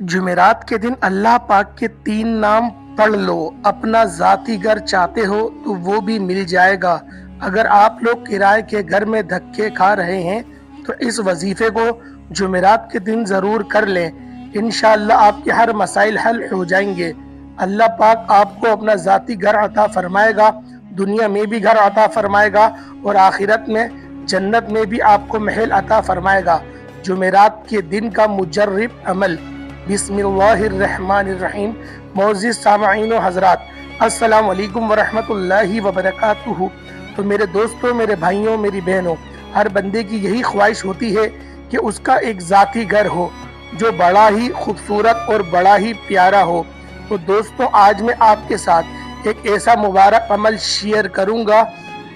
जुमेरात के दिन अल्लाह पाक के 3 नाम पढ़ लो। अपना ज़ाती घर चाहते हो तो वो भी मिल जाएगा। अगर आप लोग किराए के घर में धक्के खा रहे हैं तो इस वजीफे को जुमेरात के दिन ज़रूर कर लें। इंशाअल्लाह आपके हर मसाइल हल हो जाएंगे। अल्लाह पाक आपको अपना ज़ाती घर अता फरमाएगा, दुनिया में भी घर अता फरमाएगा और आखिरत में जन्नत में भी आपको महल अता फरमाएगा। जुमेरात के दिन का मुजर्रिब अमल। बिस्मिल्लाहिर्रहमानिर्रहीम। मोअज़्ज़िज़ सामईन व हज़रात, अस्सलाम वालेकुम व रहमतुल्लाहि व बरकातुहू। तो मेरे दोस्तों, मेरे भाइयों, मेरी बहनों, हर बंदे की यही ख्वाहिश होती है कि उसका एक ज़ाती घर हो जो बड़ा ही खूबसूरत और बड़ा ही प्यारा हो। तो दोस्तों, आज मैं आपके साथ एक ऐसा मुबारक अमल शेयर करूंगा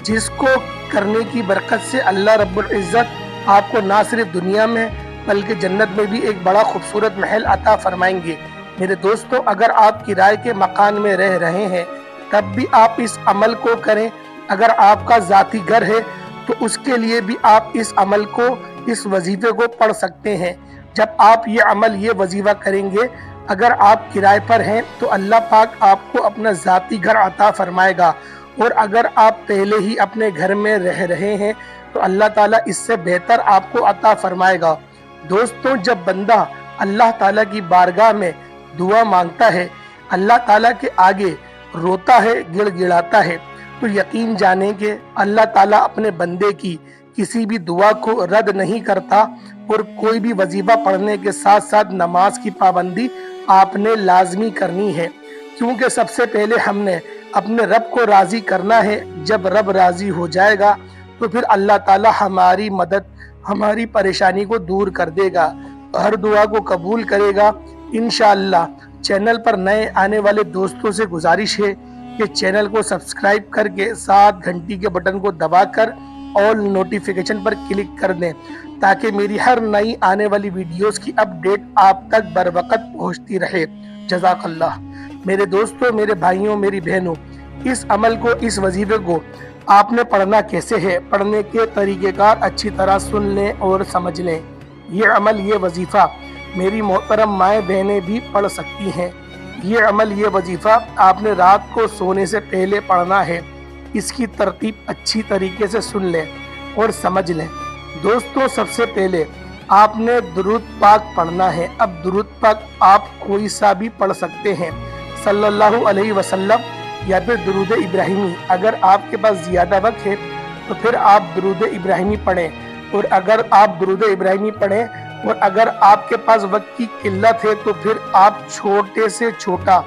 जिसको करने की बरकत से अल्लाह रब्बुल इज़्ज़त आपको ना सिर्फ दुनिया में बल्कि जन्नत में भी एक बड़ा खूबसूरत महल अता फरमाएंगे। मेरे दोस्तों, अगर आप किराए के मकान में रह रहे हैं तब भी आप इस अमल को करें। अगर आपका ज़ाती घर है तो उसके लिए भी आप इस अमल को, इस वजीफे को पढ़ सकते हैं। जब आप ये अमल, ये वजीफा करेंगे, अगर आप किराए पर हैं तो अल्लाह पाक आपको अपना ज़ाती घर अता फरमाएगा, और अगर आप पहले ही अपने घर में रह रहे हैं तो अल्लाह ताला इससे बेहतर आपको अता फरमाएगा। दोस्तों, जब बंदा अल्लाह ताला की बारगाह में दुआ मांगता है, अल्लाह ताला के आगे रोता है, गिड़गिड़ाता है, तो यकीन जाने कि अल्लाह ताला अपने बंदे की किसी भी दुआ को रद्द नहीं करता। और कोई भी वजीफा पढ़ने के साथ साथ नमाज की पाबंदी आपने लाजमी करनी है, क्योंकि सबसे पहले हमने अपने रब को राज़ी करना है। जब रब राज़ी हो जाएगा तो फिर अल्लाह ताला हमारी मदद, हमारी परेशानी को दूर कर देगा, हर दुआ को कबूल करेगा इंशाअल्लाह। चैनल पर नए आने वाले दोस्तों से गुजारिश है कि चैनल को सब्सक्राइब करके साथ घंटी के बटन को दबाकर ऑल नोटिफिकेशन पर क्लिक कर दें, ताकि मेरी हर नई आने वाली वीडियोस की अपडेट आप तक बर वक्त पहुँचती रहे। जज़ाकल्लाह। मेरे दोस्तों, मेरे भाइयों, मेरी बहनों, इस अमल को, इस वजीफे को आपने पढ़ना कैसे है, पढ़ने के तरीक़ेकार अच्छी तरह सुन लें और समझ लें। ये अमल, ये वजीफ़ा मेरी मोहतरम माएँ बहनें भी पढ़ सकती हैं। ये अमल, ये वजीफ़ा आपने रात को सोने से पहले पढ़ना है। इसकी तरतीब अच्छी तरीके से सुन लें और समझ लें। दोस्तों, सबसे पहले आपने दुरूद पाक पढ़ना है। अब दुरूद पाक आप कोई सा भी पढ़ सकते हैं, सल्लल्लाहु अलैहि वसल्लम या फिर दुरूद इब्राहिमी। अगर आपके पास ज़्यादा वक्त है तो फिर आप दुरूद इब्राहिमी पढ़ें, और अगर आप दुरूद इब्राहिमी पढ़ें और अगर आपके पास वक्त की किल्लत है तो फिर आप छोटे से छोटा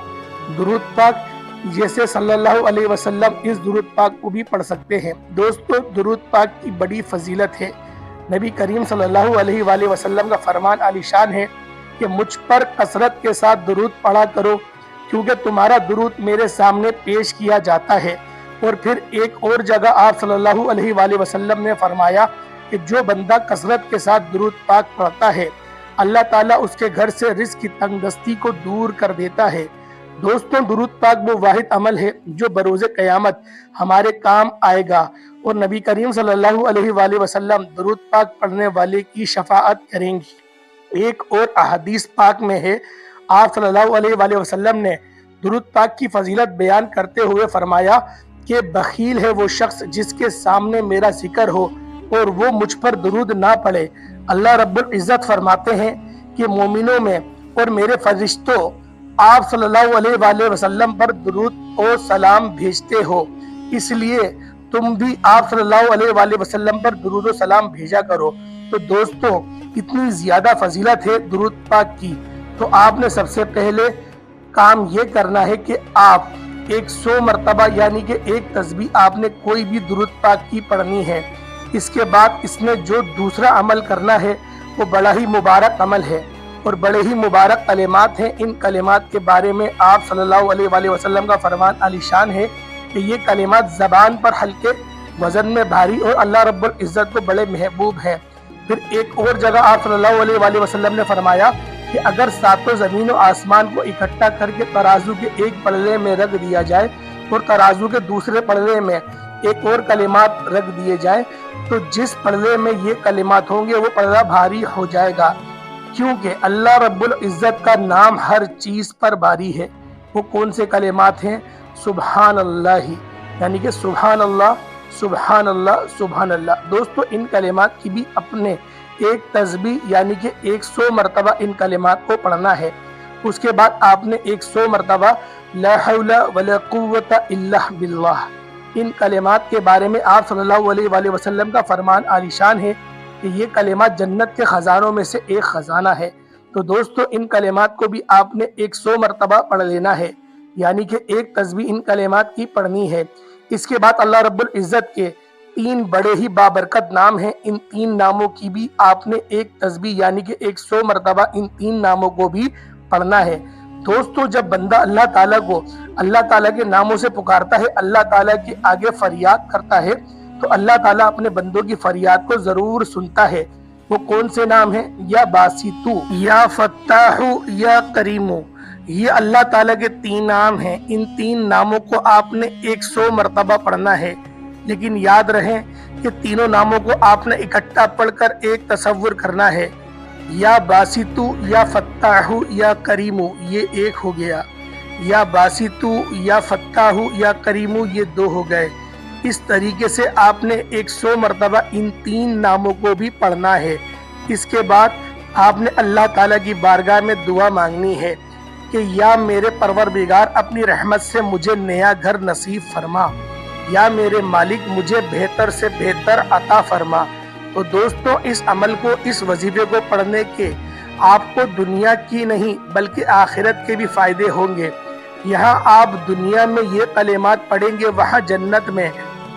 दुरूद पाक जैसे सल्लल्लाहु अलैहि वसल्लम, इस दुरूद पाक को भी पढ़ सकते हैं। दोस्तों, दुरूद पाक की बड़ी फजीलत है। नबी करीम सल्लल्लाहु अलैहि वसल्लम का फरमान आलीशान है कि मुझ पर कसरत के साथ दुरूद पढ़ा करो, क्योंकि तुम्हारा दुरूद मेरे सामने पेश किया जाता है। और फिर एक और जगह आप सल्लल्लाहु अलैहि वसल्लम ने फरमाया कि जो बंदा कसरत के साथ दुरूद पाक पढ़ता है, अल्लाह ताला उसके घर से रिज़्क़ की तंगदस्ती को दूर कर देता है। दोस्तों, दुरूद पाक वो वाहिद अमल है जो बरोज़े क़यामत हमारे काम आएगा, और नबी करीम सल्लल्लाहु अलैहि वसल्लम दुरूद पाक पढ़ने वाले की शफाअत करेंगी। एक और अहदीस पाक में है, आप सल्लल्लाहु अलैहि वसल्लम ने दुरूद पाक की फजीलत बयान करते हुए फरमाया कि बखील है वो शख्स जिसके सामने मेरा जिक्र हो और वो मुझ पर दुरूद ना पढ़े। अल्लाह रब्बुल इज़्ज़त फरमाते हैं कि मोमिनों में और मेरे फरिश्तों आप सल्लल्लाहु अलैहि वसल्लम पर दुरूद और सलाम भेजते हो, इसलिए तुम भी आप सल्लल्लाहु अलैहि वसल्लम पर दुरूद और सलाम भेजा करो। तो दोस्तों, इतनी ज़्यादा फजीलत है दुरूद पाक की, तो आपने सबसे पहले काम ये करना है कि आप 100 मरतबा, यानी कि एक तस्बीह आपने कोई भी दुरूद पाक की पढ़नी है। इसके बाद इसमें जो दूसरा अमल करना है वो बड़ा ही मुबारक अमल है और बड़े ही मुबारक कलिमात हैं। इन कलिमात के बारे में आप सल्लल्लाहु अलैहि वसल्लम का फरमान आलीशान है कि ये कलिमात ज़बान पर हल्के, वज़न में भारी और अल्लाह रब्बुल इज़्ज़त को बड़े महबूब हैं। फिर एक और जगह आप सल्लल्लाहु अलैहि वसल्लम ने फरमाया कि अगर सातों ज़मीन और आसमान को इकट्ठा करके तराजू के एक पल्ले में रख दिया जाए और तराजू के दूसरे पल्ले में एक और कलिमात रख दिए जाए, तो जिस पल्ले में ये कलिमात होंगे वो पल्ला भारी हो जाएगा, کیونکہ اللہ رب العزت کا نام ہر چیز پر باری ہے۔ وہ کون سے کلمات ہیں؟ سبحان اللہ، یعنی کہ سبحان اللہ سبحان اللہ سبحان اللہ۔ دوستو ان کلمات کی بھی اپنے ایک تسبیح یعنی کہ 100 مرتبہ ان کلمات کو پڑھنا ہے۔ اس کے بعد آپ نے 100 مرتبہ لا حول ولا قوت الا باللہ۔ ان کلمات کے بارے میں آپ صلی اللہ علیہ وآلہ وسلم کا فرمان عالی شان ہے کہ یہ کلمات جنت کے خزانوں میں سے ایک خزانہ ہے۔ تو دوستو ان کلمات کو بھی آپ نے 100 مرتبہ پڑھ لینا ہے، یعنی کہ ایک تسبیح ان کلمات کی پڑھنی ہے۔ اس کے بعد اللہ رب العزت کے 3 بڑے ہی بابرکت نام ہیں، ان 3 ناموں کی بھی آپ نے ایک تسبیح یعنی کہ 100 مرتبہ ان 3 ناموں کو بھی پڑھنا ہے۔ دوستو جب بندہ اللہ تعالیٰ کو اللہ تعالیٰ کے ناموں سے پکارتا ہے، اللہ تعالیٰ کے آگے فریاد کرتا ہے، تو اللہ تعالیٰ اپنے بندوں کی فریاد کو ضرور سنتا ہے۔ وہ کون سے نام ہیں؟ یا باسطو، یا فتاح، یا کریمو۔ یہ اللہ تعالیٰ کے 3 نام ہیں۔ ان 3 ناموں کو آپ نے 100 مرتبہ پڑھنا ہے، لیکن یاد رہیں کہ تینوں ناموں کو آپ نے اکٹھا پڑھ کر ایک تصور کرنا ہے۔ یا باسطو، یا فتاح، یا کریمو، یہ ایک ہو گیا۔ یا باسطو، یا فتاح، یا کریمو، یہ 2 ہو گئے۔ اس طریقے سے آپ نے 100 مرتبہ ان 3 ناموں کو بھی پڑھنا ہے۔ اس کے بعد آپ نے اللہ تعالیٰ کی بارگاہ میں دعا مانگنی ہے کہ یا میرے پروردگار اپنی رحمت سے مجھے نیا گھر نصیب فرما، یا میرے مالک مجھے بہتر سے بہتر عطا فرما۔ تو دوستو اس عمل کو، اس وظیفے کو پڑھنے کے آپ کو دنیا کی نہیں بلکہ آخرت کے بھی فائدے ہوں گے۔ یہاں آپ دنیا میں یہ کلمات پڑھیں گے، وہاں جنت میں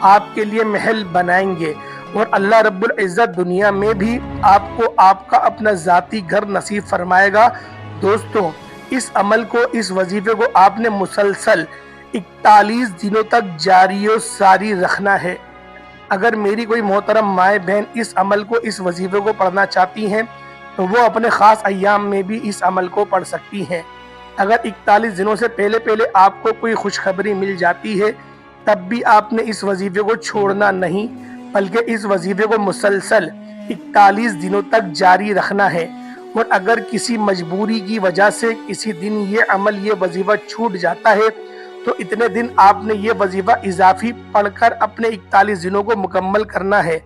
آپ کے لیے محل بنائیں گے، اور اللہ رب العزت دنیا میں بھی آپ کو آپ کا اپنا ذاتی گھر نصیب فرمائے گا۔ دوستو اس عمل کو، اس وظیفے کو آپ نے مسلسل 41 دنوں تک جاری و ساری رکھنا ہے۔ اگر میری کوئی محترم مائیں بہن اس عمل کو، اس وظیفے کو پڑھنا چاہتی ہیں تو وہ اپنے خاص ایام میں بھی اس عمل کو پڑھ سکتی ہیں۔ اگر 41 دنوں سے پہلے آپ کو کوئی خوشخبری مل جاتی ہے تب بھی آپ نے اس وظیفے کو چھوڑنا نہیں، بلکہ اس وظیفے کو مسلسل 41 دنوں تک جاری رکھنا ہے۔ اور اگر کسی مجبوری کی وجہ سے کسی دن یہ عمل، یہ وظیفہ چھوٹ جاتا ہے تو اتنے دن آپ نے یہ وظیفہ اضافی پڑھ کر اپنے 41 دنوں کو مکمل کرنا ہے۔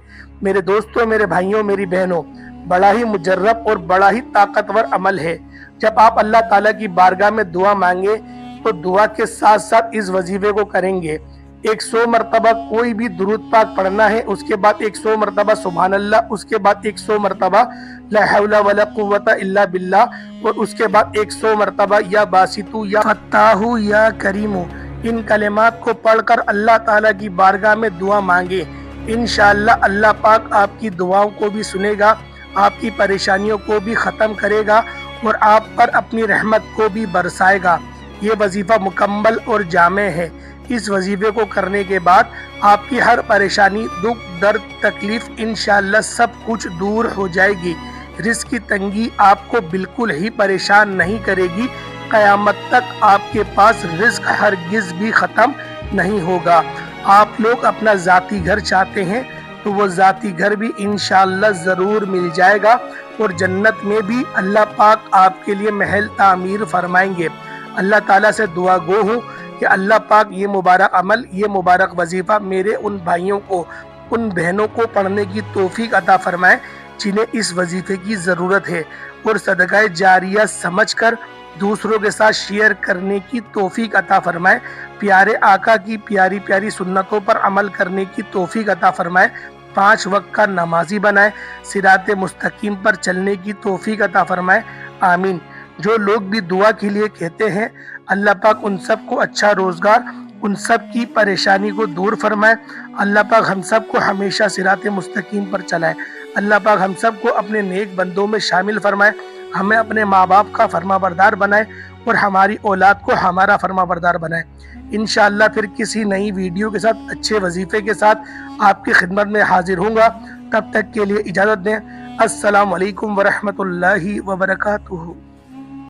میرے دوستوں، میرے بھائیوں، میری بہنوں، بڑا ہی مجرب اور بڑا ہی طاقتور عمل ہے۔ جب آپ اللہ تعالیٰ کی بارگاہ میں دعا مانگے تو دعا کے ساتھ ساتھ اس وظیفے کو کریں گے۔ 100 مرتبہ کوئی بھی درود پاک پڑھنا ہے، اس کے بعد 100 مرتبہ سبحان اللہ، اس کے بعد 100 مرتبہ لا حول ولا قوت الا باللہ، اور اس کے بعد 100 مرتبہ یا باسطو، یا فتاح، یا کریمو۔ ان کلمات کو پڑھ کر اللہ تعالیٰ کی بارگاہ میں دعا مانگے، انشاءاللہ اللہ پاک آپ کی دعاؤں کو بھی سنے گا، آپ کی پریشانیوں کو بھی ختم کرے گا، اور آپ پر اپنی رحمت کو بھی برسائے گا۔ یہ وظیفہ مکمل اور جامع ہے۔ اس وظیفے کو کرنے کے بعد آپ کی ہر پریشانی، دکھ، درد، تکلیف انشاءاللہ سب کچھ دور ہو جائے گی۔ رزق کی تنگی آپ کو بالکل ہی پریشان نہیں کرے گی۔ قیامت تک آپ کے پاس رزق ہرگز بھی ختم نہیں ہوگا۔ آپ لوگ اپنا ذاتی گھر چاہتے ہیں تو وہ ذاتی گھر بھی انشاءاللہ ضرور مل جائے گا، اور جنت میں بھی اللہ پاک آپ کے لیے محل تعمیر فرمائیں گے۔ اللہ تعالیٰ سے دعا گو ہوں کہ اللہ پاک یہ مبارک عمل، یہ مبارک وظیفہ میرے ان بھائیوں کو، ان بہنوں کو پڑھنے کی توفیق عطا فرمائے جنہیں اس وظیفے کی ضرورت ہے، اور صدقہ جاریہ سمجھ کر دوسروں کے ساتھ شیئر کرنے کی توفیق عطا فرمائے۔ پیارے آقا کی پیاری پیاری سنتوں پر عمل کرنے کی توفیق عطا فرمائے۔ 5 وقت کا نمازی بنائے، صراط مستقیم پر چلنے کی توفیق عطا فرمائے۔ آمین۔ جو لوگ بھی دعا کے لیے کہتے ہیں، اللہ پاک ان سب کو اچھا روزگار، ان سب کی پریشانی کو دور فرمائے۔ اللہ پاک ہم سب کو ہمیشہ صراط مستقیم پر چلائے۔ اللہ پاک ہم سب کو اپنے نیک بندوں میں شامل فرمائے، ہمیں اپنے ماں باپ کا فرما بردار بنائے، اور ہماری اولاد کو ہمارا فرما بردار بنائے۔ انشاءاللہ پھر کسی نئی ویڈیو کے ساتھ، اچھے وظیفے کے ساتھ آپ کی خدمت میں حاضر ہوں گا۔ تب تک کے لیے اجازت دیں۔ السلام علیکم ورحمۃ اللہ وبرکاتہ۔